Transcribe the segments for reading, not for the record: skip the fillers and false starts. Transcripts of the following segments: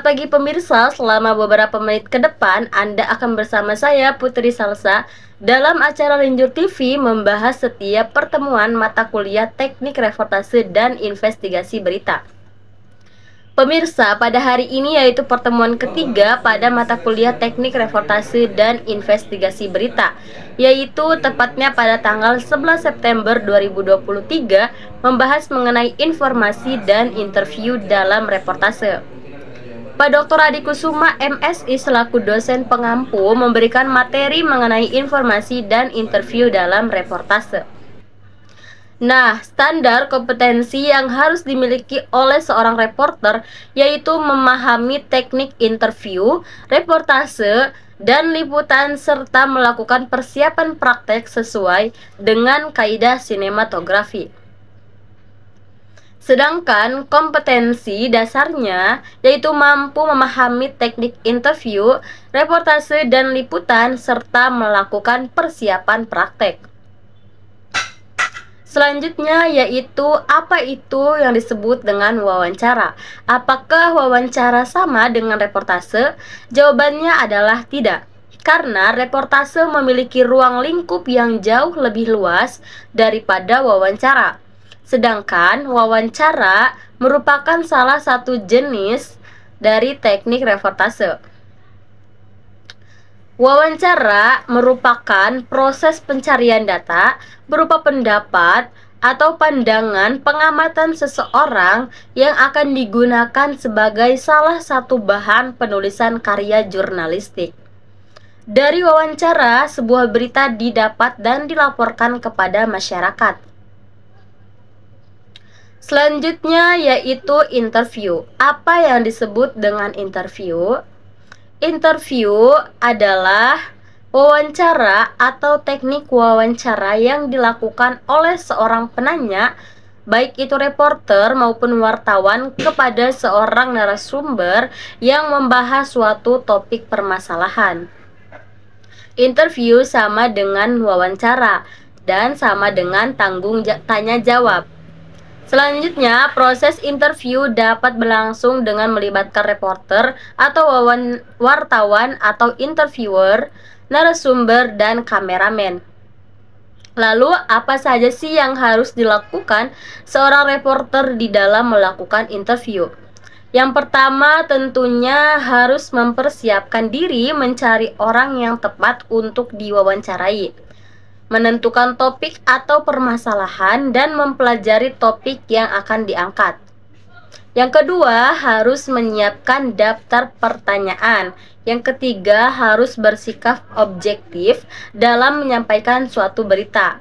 Selamat pagi pemirsa, selama beberapa menit ke depan Anda akan bersama saya Putri Salsa dalam acara Linjur TV membahas setiap pertemuan mata kuliah teknik reportase dan investigasi berita. Pemirsa, pada hari ini yaitu pertemuan ketiga pada mata kuliah teknik reportase dan investigasi berita, yaitu tepatnya pada tanggal 11 September 2023 membahas mengenai informasi dan interview dalam reportase. Pak Dr. Adi Kusuma MSI selaku dosen pengampu memberikan materi mengenai informasi dan interview dalam reportase. Nah, standar kompetensi yang harus dimiliki oleh seorang reporter yaitu memahami teknik interview, reportase, dan liputan serta melakukan persiapan praktek sesuai dengan kaidah sinematografi. Sedangkan kompetensi dasarnya yaitu mampu memahami teknik interview, reportase, dan liputan serta melakukan persiapan praktek. Selanjutnya yaitu apa itu yang disebut dengan wawancara. Apakah wawancara sama dengan reportase? Jawabannya adalah tidak. Karena reportase memiliki ruang lingkup yang jauh lebih luas daripada wawancara. Sedangkan wawancara merupakan salah satu jenis dari teknik reportase. Wawancara merupakan proses pencarian data berupa pendapat atau pandangan pengamatan seseorang yang akan digunakan sebagai salah satu bahan penulisan karya jurnalistik. Dari wawancara, sebuah berita didapat dan dilaporkan kepada masyarakat. Selanjutnya yaitu interview. Apa yang disebut dengan interview? Interview adalah wawancara atau teknik wawancara yang dilakukan oleh seorang penanya, baik itu reporter maupun wartawan, kepada seorang narasumber yang membahas suatu topik permasalahan. Interview sama dengan wawancara dan sama dengan tanya jawab. Selanjutnya, proses interview dapat berlangsung dengan melibatkan reporter atau wartawan atau interviewer, narasumber, dan kameramen. Lalu, apa saja sih yang harus dilakukan seorang reporter di dalam melakukan interview? Yang pertama, tentunya harus mempersiapkan diri mencari orang yang tepat untuk diwawancarai, menentukan topik atau permasalahan, dan mempelajari topik yang akan diangkat. Yang kedua, harus menyiapkan daftar pertanyaan. Yang ketiga, harus bersikap objektif dalam menyampaikan suatu berita.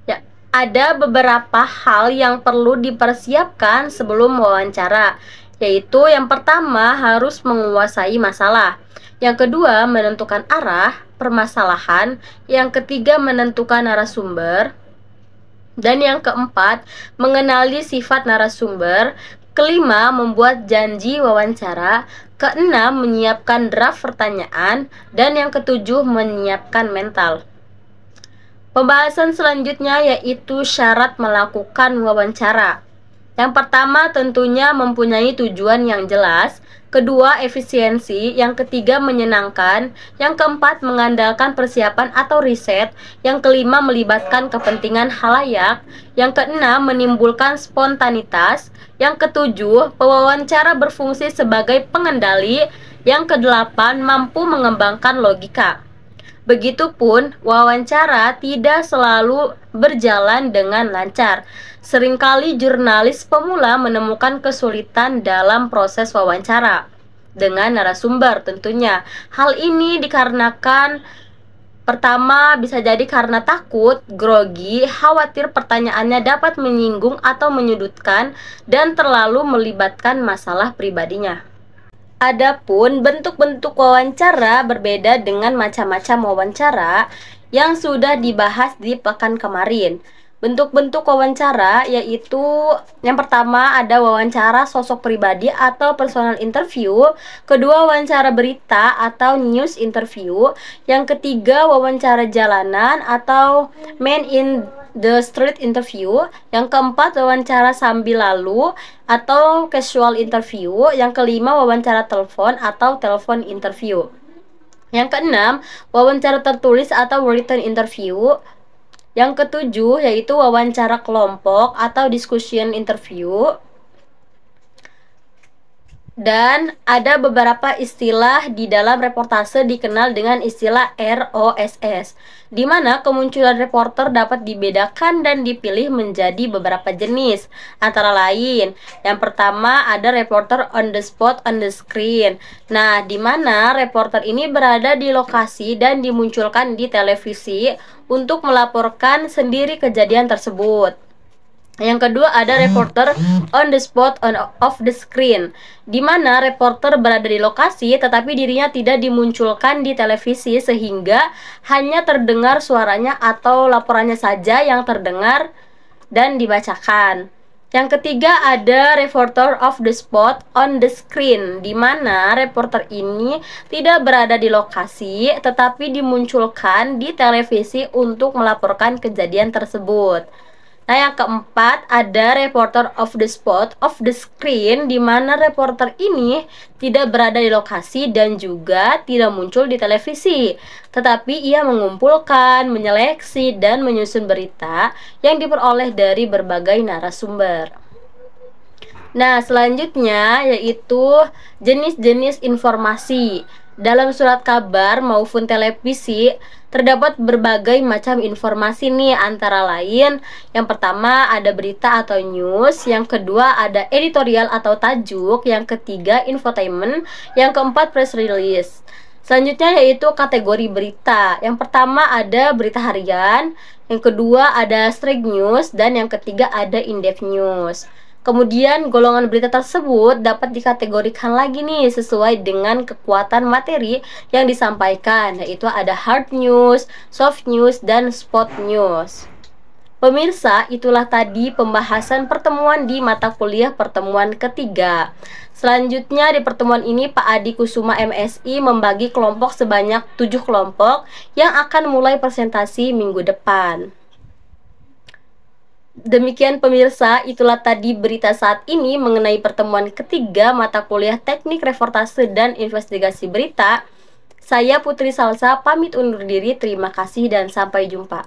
Ya, ada beberapa hal yang perlu dipersiapkan sebelum wawancara, yaitu yang pertama harus menguasai masalah. Yang kedua, menentukan arah permasalahan. Yang ketiga, menentukan narasumber. Dan yang keempat, mengenali sifat narasumber. Kelima, membuat janji wawancara. Keenam, menyiapkan draft pertanyaan. Dan yang ketujuh, menyiapkan mental. Pembahasan selanjutnya yaitu syarat melakukan wawancara. Yang pertama, tentunya mempunyai tujuan yang jelas. Kedua, efisiensi. Yang ketiga, menyenangkan. Yang keempat, mengandalkan persiapan atau riset. Yang kelima, melibatkan kepentingan halayak. Yang keenam, menimbulkan spontanitas. Yang ketujuh, pewawancara berfungsi sebagai pengendali. Yang kedelapan, mampu mengembangkan logika. Begitupun, wawancara tidak selalu berjalan dengan lancar. Seringkali jurnalis pemula menemukan kesulitan dalam proses wawancara dengan narasumber tentunya. Hal ini dikarenakan pertama, bisa jadi karena takut, grogi, khawatir pertanyaannya dapat menyinggung atau menyudutkan, dan terlalu melibatkan masalah pribadinya. Adapun bentuk-bentuk wawancara berbeda dengan macam-macam wawancara yang sudah dibahas di pekan kemarin. Bentuk-bentuk wawancara yaitu yang pertama ada wawancara sosok pribadi atau personal interview, kedua wawancara berita atau news interview, yang ketiga wawancara jalanan atau man in the street interview. Yang keempat, wawancara sambil lalu atau casual interview. Yang kelima, wawancara telepon atau telepon interview. Yang keenam, wawancara tertulis atau written interview. Yang ketujuh, yaitu wawancara kelompok atau discussion interview. Dan ada beberapa istilah di dalam reportase dikenal dengan istilah ROSS, di mana kemunculan reporter dapat dibedakan dan dipilih menjadi beberapa jenis. Antara lain, yang pertama ada reporter on the spot on the screen. Nah, di mana reporter ini berada di lokasi dan dimunculkan di televisi untuk melaporkan sendiri kejadian tersebut. Yang kedua ada reporter on the spot off the screen, di mana reporter berada di lokasi tetapi dirinya tidak dimunculkan di televisi sehingga hanya terdengar suaranya atau laporannya saja yang terdengar dan dibacakan. Yang ketiga ada reporter off the spot on the screen, di mana reporter ini tidak berada di lokasi tetapi dimunculkan di televisi untuk melaporkan kejadian tersebut. Nah, yang keempat ada reporter off the spot off the screen, di mana reporter ini tidak berada di lokasi dan juga tidak muncul di televisi, tetapi ia mengumpulkan, menyeleksi, dan menyusun berita yang diperoleh dari berbagai narasumber. Nah, selanjutnya yaitu jenis-jenis informasi. Dalam surat kabar maupun televisi terdapat berbagai macam informasi nih, antara lain yang pertama ada berita atau news, yang kedua ada editorial atau tajuk, yang ketiga infotainment, yang keempat press release. Selanjutnya yaitu kategori berita. Yang pertama ada berita harian, yang kedua ada street news, dan yang ketiga ada in-depth news. Kemudian golongan berita tersebut dapat dikategorikan lagi nih sesuai dengan kekuatan materi yang disampaikan, yaitu ada hard news, soft news, dan spot news. Pemirsa, itulah tadi pembahasan pertemuan di mata kuliah pertemuan ketiga. Selanjutnya di pertemuan ini Pak Adi Kusuma MSI membagi kelompok sebanyak 7 kelompok yang akan mulai presentasi minggu depan. Demikian pemirsa, itulah tadi berita saat ini mengenai pertemuan ketiga mata kuliah Teknik Reportase dan Investigasi Berita. Saya Putri Salsa pamit undur diri, terima kasih dan sampai jumpa.